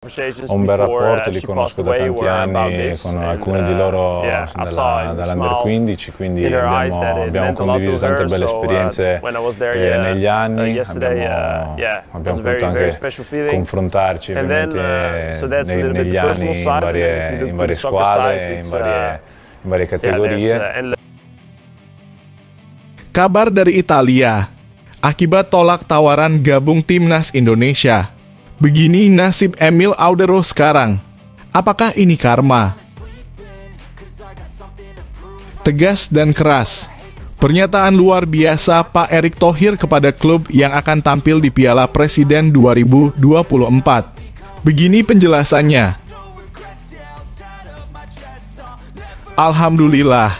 ho un bel rapporto, li conosco da tanti anni, con alcuni di loro dall'Under 15, quindi abbiamo condiviso tante belle esperienze negli anni, abbiamo potuto anche confrontarci ovviamente negli anni in varie squadre, in varie categorie. Kabar dari Italia, akibat tolak tawaran gabung timnas Indonesia. Begini nasib Emil Audero sekarang. Apakah ini karma? Tegas dan keras. Pernyataan luar biasa Pak Erick Thohir kepada klub yang akan tampil di Piala Presiden 2024. Begini penjelasannya. Alhamdulillah,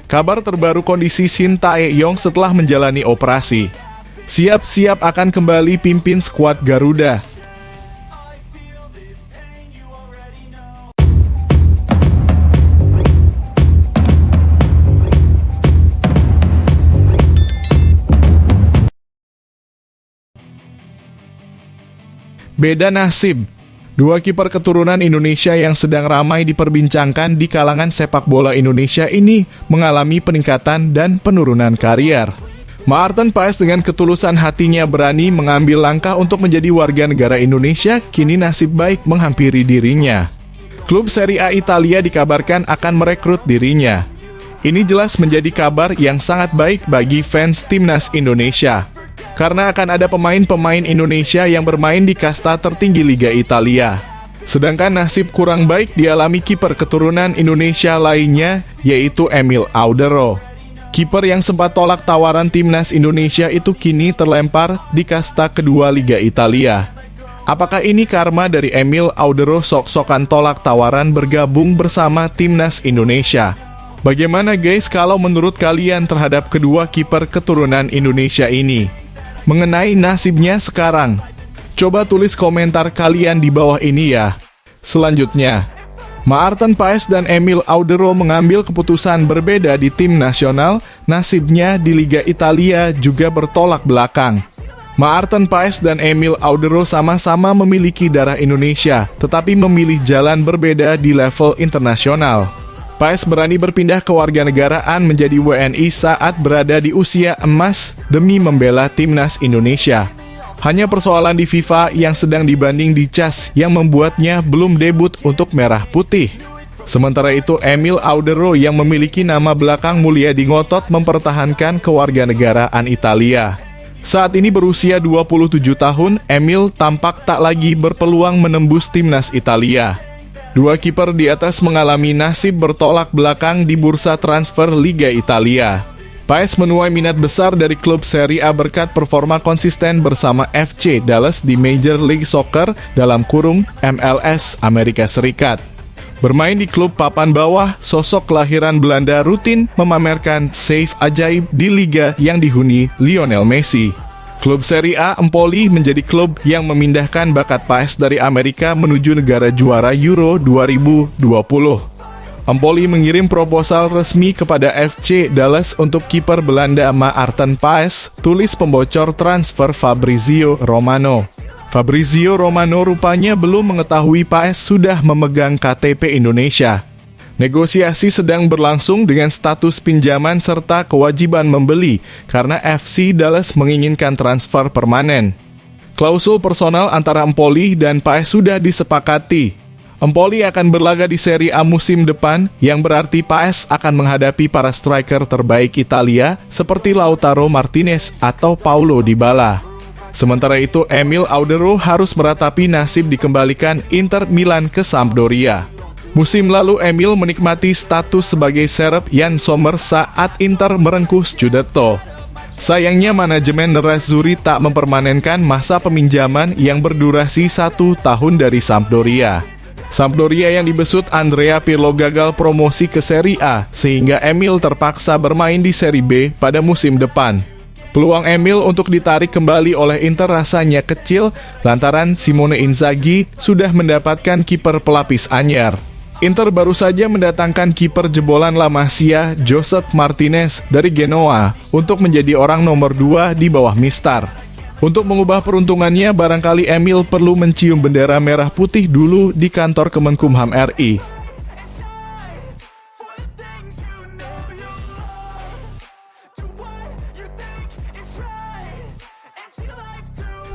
kabar terbaru kondisi Shin Tae-yong setelah menjalani operasi. Siap-siap akan kembali pimpin skuad Garuda. Beda nasib. Dua kiper keturunan Indonesia yang sedang ramai diperbincangkan di kalangan sepak bola Indonesia ini mengalami peningkatan dan penurunan karier. Maarten Paes dengan ketulusan hatinya berani mengambil langkah untuk menjadi warga negara Indonesia, kini nasib baik menghampiri dirinya. Klub Serie A Italia dikabarkan akan merekrut dirinya. Ini jelas menjadi kabar yang sangat baik bagi fans timnas Indonesia, karena akan ada pemain-pemain Indonesia yang bermain di kasta tertinggi Liga Italia. Sedangkan nasib kurang baik dialami kiper keturunan Indonesia lainnya, yaitu Emil Audero. Kiper yang sempat tolak tawaran timnas Indonesia itu kini terlempar di kasta kedua Liga Italia. Apakah ini karma dari Emil Audero sok-sokan tolak tawaran bergabung bersama timnas Indonesia? Bagaimana guys kalau menurut kalian terhadap kedua kiper keturunan Indonesia ini? Mengenai nasibnya sekarang, coba tulis komentar kalian di bawah ini ya. Selanjutnya, Maarten Paes dan Emil Audero mengambil keputusan berbeda di tim nasional, nasibnya di Liga Italia juga bertolak belakang. Maarten Paes dan Emil Audero sama-sama memiliki darah Indonesia, tetapi memilih jalan berbeda di level internasional. Paes berani berpindah kewarganegaraan menjadi WNI saat berada di usia emas demi membela timnas Indonesia. Hanya persoalan di FIFA yang sedang dibanding di CAS yang membuatnya belum debut untuk merah putih. Sementara itu Emil Audero yang memiliki nama belakang Mulyadi Ngotot mempertahankan kewarganegaraan Italia. Saat ini berusia 27 tahun, Emil tampak tak lagi berpeluang menembus timnas Italia. Dua kiper di atas mengalami nasib bertolak belakang di bursa transfer Liga Italia. Paes menuai minat besar dari klub Serie A berkat performa konsisten bersama FC Dallas di Major League Soccer (MLS) Amerika Serikat. Bermain di klub papan bawah, sosok kelahiran Belanda rutin memamerkan save ajaib di liga yang dihuni Lionel Messi. Klub Serie A Empoli menjadi klub yang memindahkan bakat Paes dari Amerika menuju negara juara Euro 2020. Empoli mengirim proposal resmi kepada FC Dallas untuk kiper Belanda Maarten Paes, tulis pembocor transfer Fabrizio Romano. Fabrizio Romano rupanya belum mengetahui Paes sudah memegang KTP Indonesia. Negosiasi sedang berlangsung dengan status pinjaman serta kewajiban membeli karena FC Dallas menginginkan transfer permanen. Klausul personal antara Empoli dan Paes sudah disepakati. Empoli akan berlaga di Serie A musim depan, yang berarti Paes akan menghadapi para striker terbaik Italia seperti Lautaro Martinez atau Paulo Dybala. Sementara itu, Emil Audero harus meratapi nasib dikembalikan Inter Milan ke Sampdoria. Musim lalu Emil menikmati status sebagai serep Jan Sommer saat Inter merengkuh Scudetto. Sayangnya manajemen Nerazzurri tak mempermanenkan masa peminjaman yang berdurasi 1 tahun dari Sampdoria. Sampdoria yang dibesut Andrea Pirlo gagal promosi ke Serie A sehingga Emil terpaksa bermain di Serie B pada musim depan. Peluang Emil untuk ditarik kembali oleh Inter rasanya kecil lantaran Simone Inzaghi sudah mendapatkan kiper pelapis anyar. Inter baru saja mendatangkan kiper jebolan La Masia, Josep Martinez dari Genoa untuk menjadi orang nomor 2 di bawah Mistar. Untuk mengubah peruntungannya, barangkali Emil perlu mencium bendera merah putih dulu di kantor Kemenkumham RI.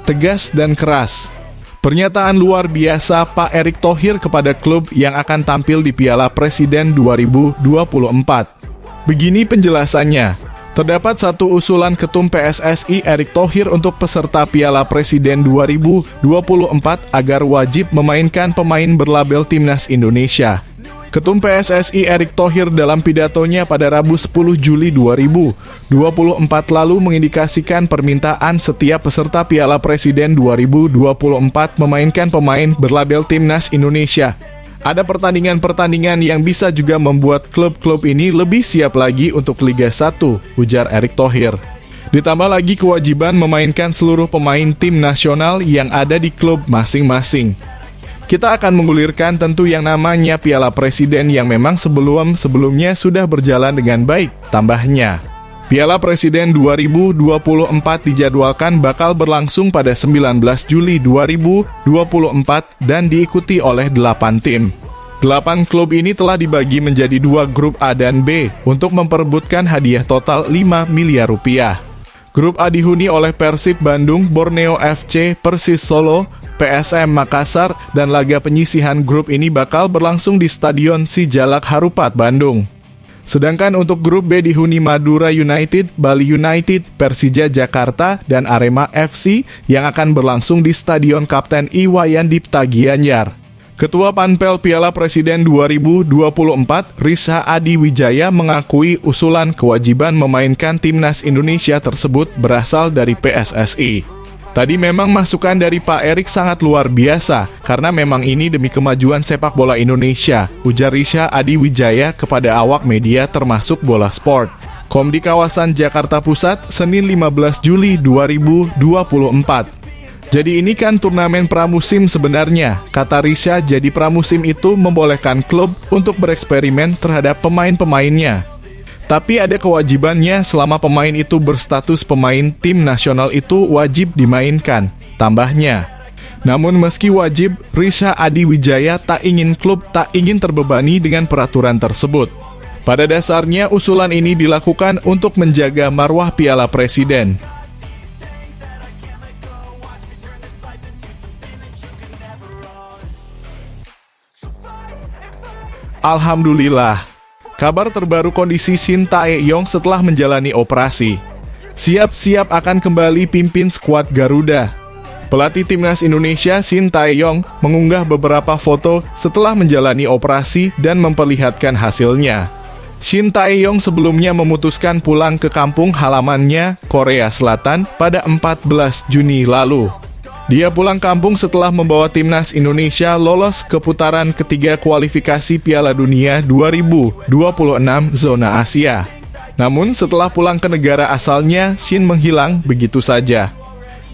Tegas dan keras. Pernyataan luar biasa Pak Erick Thohir kepada klub yang akan tampil di Piala Presiden 2024. Begini penjelasannya. Terdapat satu usulan Ketum PSSI Erick Thohir untuk peserta Piala Presiden 2024 agar wajib memainkan pemain berlabel Timnas Indonesia. Ketum PSSI Erick Thohir dalam pidatonya pada Rabu 10 Juli 2024 lalu mengindikasikan permintaan setiap peserta Piala Presiden 2024 memainkan pemain berlabel Timnas Indonesia. Ada pertandingan-pertandingan yang bisa juga membuat klub-klub ini lebih siap lagi untuk Liga 1, ujar Erick Thohir. Ditambah lagi kewajiban memainkan seluruh pemain tim nasional yang ada di klub masing-masing. Kita akan menggulirkan tentu yang namanya Piala Presiden yang memang sebelumnya sudah berjalan dengan baik, tambahnya. Piala Presiden 2024 dijadwalkan bakal berlangsung pada 19 Juli 2024 dan diikuti oleh 8 tim. 8 klub ini telah dibagi menjadi 2 grup A dan B untuk memperebutkan hadiah total 5 miliar rupiah. Grup A dihuni oleh Persib Bandung, Borneo FC, Persis Solo, PSM Makassar, dan laga penyisihan grup ini bakal berlangsung di Stadion Sijalak Harupat, Bandung. Sedangkan untuk grup B dihuni Madura United, Bali United, Persija Jakarta, dan Arema FC yang akan berlangsung di Stadion Kapten Iwayan Dipta Gianyar. Ketua Panpel Piala Presiden 2024, Rizha Adi Wijaya mengakui usulan kewajiban memainkan Timnas Indonesia tersebut berasal dari PSSI. Tadi memang masukan dari Pak Erick sangat luar biasa, karena memang ini demi kemajuan sepak bola Indonesia, ujar Rizha Adi Wijaya kepada awak media termasuk Bola Sport. Di kawasan Jakarta Pusat, Senin 15 Juli 2024. Jadi ini kan turnamen pramusim sebenarnya, kata Rizha. Jadi pramusim itu membolehkan klub untuk bereksperimen terhadap pemain-pemainnya. Tapi ada kewajibannya selama pemain itu berstatus pemain tim nasional itu wajib dimainkan, tambahnya. Namun meski wajib, Rizha Adi Wijaya tak ingin terbebani dengan peraturan tersebut. Pada dasarnya usulan ini dilakukan untuk menjaga marwah Piala Presiden. Alhamdulillah. Kabar terbaru kondisi Shin Tae-yong setelah menjalani operasi. Siap-siap akan kembali pimpin skuad Garuda. Pelatih Timnas Indonesia Shin Tae-yong mengunggah beberapa foto setelah menjalani operasi dan memperlihatkan hasilnya. Shin Tae-yong sebelumnya memutuskan pulang ke kampung halamannya, Korea Selatan, pada 14 Juni lalu. Dia pulang kampung setelah membawa Timnas Indonesia lolos ke putaran ketiga kualifikasi Piala Dunia 2026 zona Asia. Namun setelah pulang ke negara asalnya, Shin menghilang begitu saja.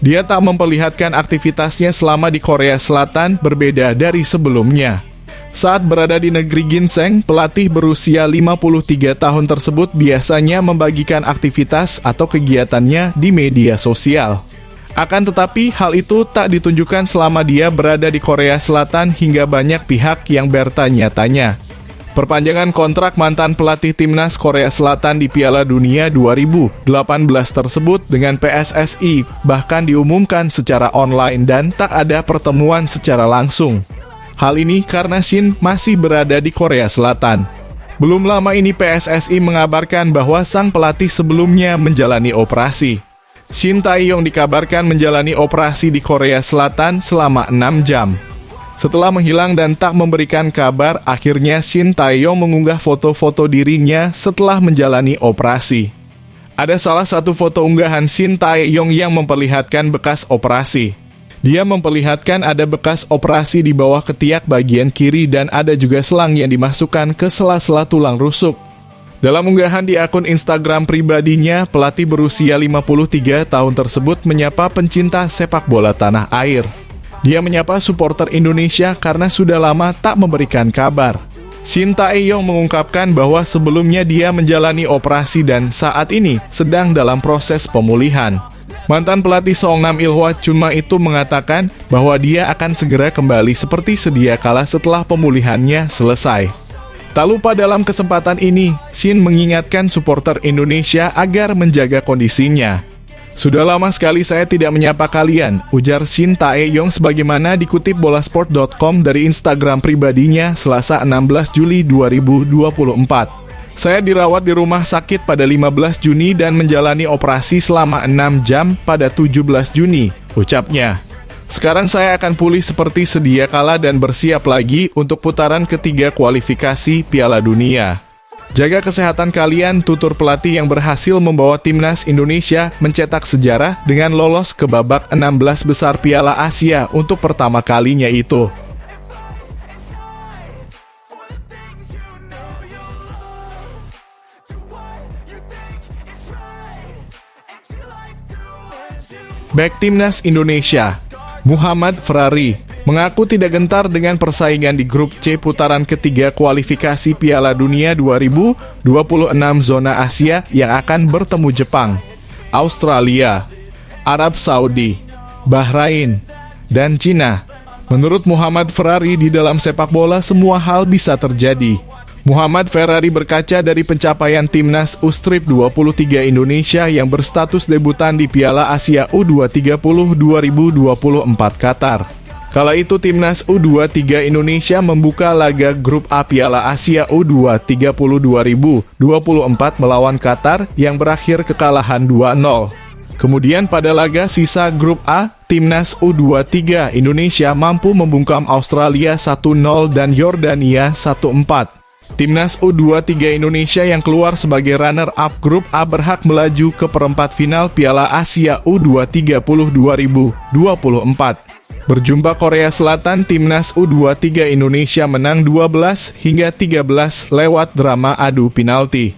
Dia tak memperlihatkan aktivitasnya selama di Korea Selatan berbeda dari sebelumnya. Saat berada di negeri ginseng, pelatih berusia 53 tahun tersebut biasanya membagikan aktivitas atau kegiatannya di media sosial. Akan tetapi, hal itu tak ditunjukkan selama dia berada di Korea Selatan hingga banyak pihak yang bertanya-tanya. Perpanjangan kontrak mantan pelatih Timnas Korea Selatan di Piala Dunia 2018 tersebut dengan PSSI bahkan diumumkan secara online dan tak ada pertemuan secara langsung. Hal ini karena Shin masih berada di Korea Selatan. Belum lama ini PSSI mengabarkan bahwa sang pelatih sebelumnya menjalani operasi. Shin Tae-yong dikabarkan menjalani operasi di Korea Selatan selama 6 jam. Setelah menghilang dan tak memberikan kabar, akhirnya Shin Tae-yong mengunggah foto-foto dirinya setelah menjalani operasi. Ada salah satu foto unggahan Shin Tae-yong yang memperlihatkan bekas operasi. Dia memperlihatkan ada bekas operasi di bawah ketiak bagian kiri dan ada juga selang yang dimasukkan ke sela-sela tulang rusuk. Dalam unggahan di akun Instagram pribadinya, pelatih berusia 53 tahun tersebut menyapa pencinta sepak bola tanah air. Dia menyapa supporter Indonesia karena sudah lama tak memberikan kabar. Shin Tae-yong mengungkapkan bahwa sebelumnya dia menjalani operasi dan saat ini sedang dalam proses pemulihan. Mantan pelatih Seongnam Ilhwa Chunma itu mengatakan bahwa dia akan segera kembali seperti sedia kala setelah pemulihannya selesai. Tak lupa dalam kesempatan ini, Shin mengingatkan supporter Indonesia agar menjaga kondisinya. Sudah lama sekali saya tidak menyapa kalian, ujar Shin Tae-yong sebagaimana dikutip bolasport.com dari Instagram pribadinya Selasa 16 Juli 2024. Saya dirawat di rumah sakit pada 15 Juni dan menjalani operasi selama 6 jam pada 17 Juni, ucapnya. Sekarang saya akan pulih seperti sedia kala dan bersiap lagi untuk putaran ketiga kualifikasi Piala Dunia. Jaga kesehatan kalian, tutur pelatih yang berhasil membawa timnas Indonesia mencetak sejarah dengan lolos ke babak 16 besar Piala Asia untuk pertama kalinya itu. Bek timnas Indonesia, Muhammad Ferrari, mengaku tidak gentar dengan persaingan di grup C putaran ketiga kualifikasi Piala Dunia 2026 zona Asia yang akan bertemu Jepang, Australia, Arab Saudi, Bahrain, dan Cina. Menurut Muhammad Ferrari, di dalam sepak bola semua hal bisa terjadi. Muhammad Ferrari berkaca dari pencapaian timnas U-Strip 23 Indonesia yang berstatus debutan di Piala Asia U23 2024 Qatar. Kala itu timnas U23 Indonesia membuka laga grup A Piala Asia U23 2024 melawan Qatar yang berakhir kekalahan 2-0. Kemudian pada laga sisa grup A, timnas U23 Indonesia mampu membungkam Australia 1-0 dan Yordania 1-4. Timnas U23 Indonesia yang keluar sebagai runner-up grup A berhak melaju ke perempat final Piala Asia U23 2024. Berjumpa Korea Selatan, timnas U23 Indonesia menang 12 hingga 13 lewat drama adu penalti.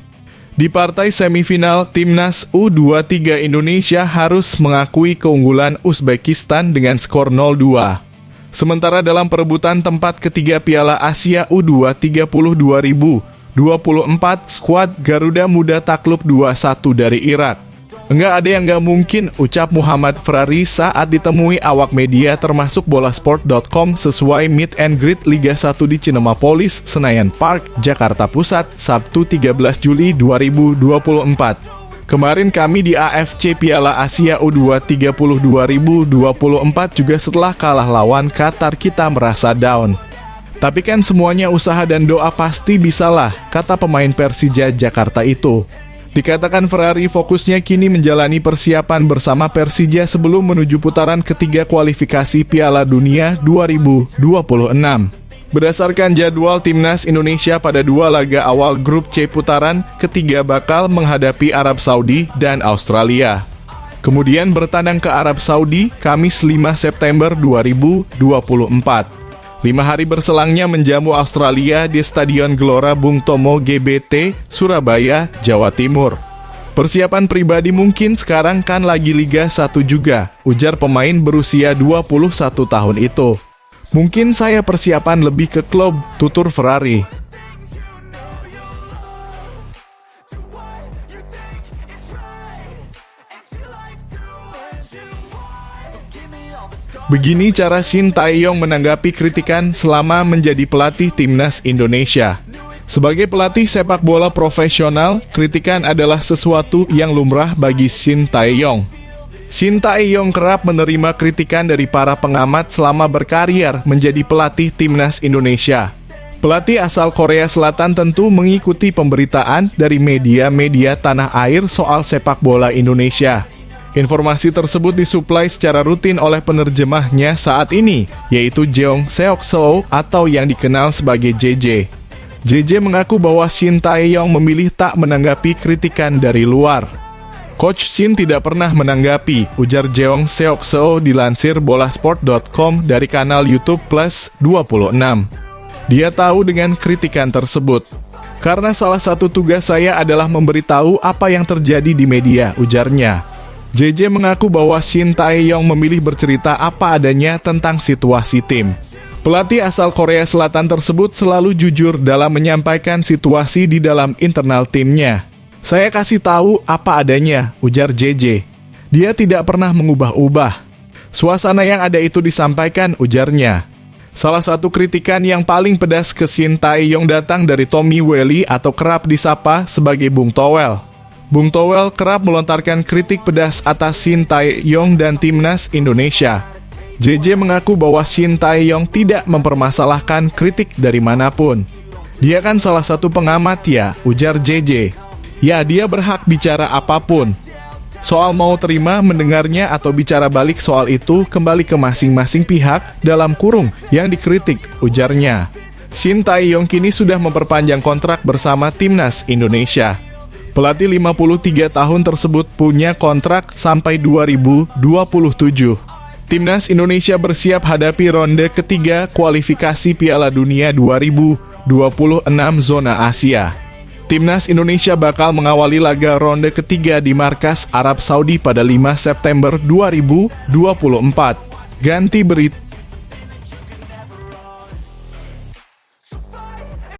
Di partai semifinal, timnas U23 Indonesia harus mengakui keunggulan Uzbekistan dengan skor 0-2. Sementara dalam perebutan tempat ketiga Piala Asia U23 2024, skuad Garuda Muda takluk 2-1 dari Irak. Enggak ada yang gak mungkin, ucap Muhammad Ferrari saat ditemui awak media termasuk bolasport.com sesuai meet and greet Liga 1 di Cinemapolis, Senayan Park, Jakarta Pusat, Sabtu 13 Juli 2024. Kemarin kami di AFC Piala Asia U23 2024 juga setelah kalah lawan Qatar kita merasa down. Tapi kan semuanya usaha dan doa pasti bisalah, kata pemain Persija Jakarta itu. Dikatakan Ferrari fokusnya kini menjalani persiapan bersama Persija sebelum menuju putaran ketiga kualifikasi Piala Dunia 2026. Berdasarkan jadwal timnas Indonesia pada dua laga awal grup C putaran ketiga bakal menghadapi Arab Saudi dan Australia. Kemudian bertandang ke Arab Saudi Kamis 5 September 2024. 5 hari berselangnya menjamu Australia di Stadion Gelora Bung Tomo GBT, Surabaya, Jawa Timur. Persiapan pribadi mungkin sekarang kan lagi Liga 1 juga, ujar pemain berusia 21 tahun itu. Mungkin saya persiapan lebih ke klub, tutur Ferrari. Begini cara Shin Tae-yong menanggapi kritikan selama menjadi pelatih timnas Indonesia. Sebagai pelatih sepak bola profesional, kritikan adalah sesuatu yang lumrah bagi Shin Tae-yong. Shin Tae-yong kerap menerima kritikan dari para pengamat selama berkarir menjadi pelatih timnas Indonesia. Pelatih asal Korea Selatan tentu mengikuti pemberitaan dari media-media tanah air soal sepak bola Indonesia. Informasi tersebut disuplai secara rutin oleh penerjemahnya saat ini, yaitu Jeong Seok-soo atau yang dikenal sebagai JJ. JJ mengaku bahwa Shin Tae-yong memilih tak menanggapi kritikan dari luar. Coach Shin tidak pernah menanggapi, ujar Jeong Seok-soo dilansir bolasport.com dari kanal YouTube Plus 26. Dia tahu dengan kritikan tersebut. Karena salah satu tugas saya adalah memberitahu apa yang terjadi di media, ujarnya. JJ mengaku bahwa Shin Tae-yong memilih bercerita apa adanya tentang situasi tim. Pelatih asal Korea Selatan tersebut selalu jujur dalam menyampaikan situasi di dalam internal timnya. Saya kasih tahu apa adanya, ujar JJ. Dia tidak pernah mengubah-ubah. Suasana yang ada itu disampaikan, ujarnya. Salah satu kritikan yang paling pedas ke Shin Tae-yong datang dari Tommy Welly atau kerap disapa sebagai Bung Towel. Bung Towel kerap melontarkan kritik pedas atas Shin Tae-yong dan timnas Indonesia. JJ mengaku bahwa Shin Tae-yong tidak mempermasalahkan kritik dari manapun. Dia kan salah satu pengamat ya, ujar JJ. Ya, dia berhak bicara apapun. Soal mau terima mendengarnya atau bicara balik soal itu kembali ke masing-masing pihak dalam kurung yang dikritik, ujarnya. Shin Tae-yong kini sudah memperpanjang kontrak bersama timnas Indonesia. Pelatih 53 tahun tersebut punya kontrak sampai 2027. Timnas Indonesia bersiap hadapi ronde ketiga kualifikasi Piala Dunia 2026 zona Asia. Timnas Indonesia bakal mengawali laga ronde ketiga di markas Arab Saudi pada 5 September 2024. Ganti berita.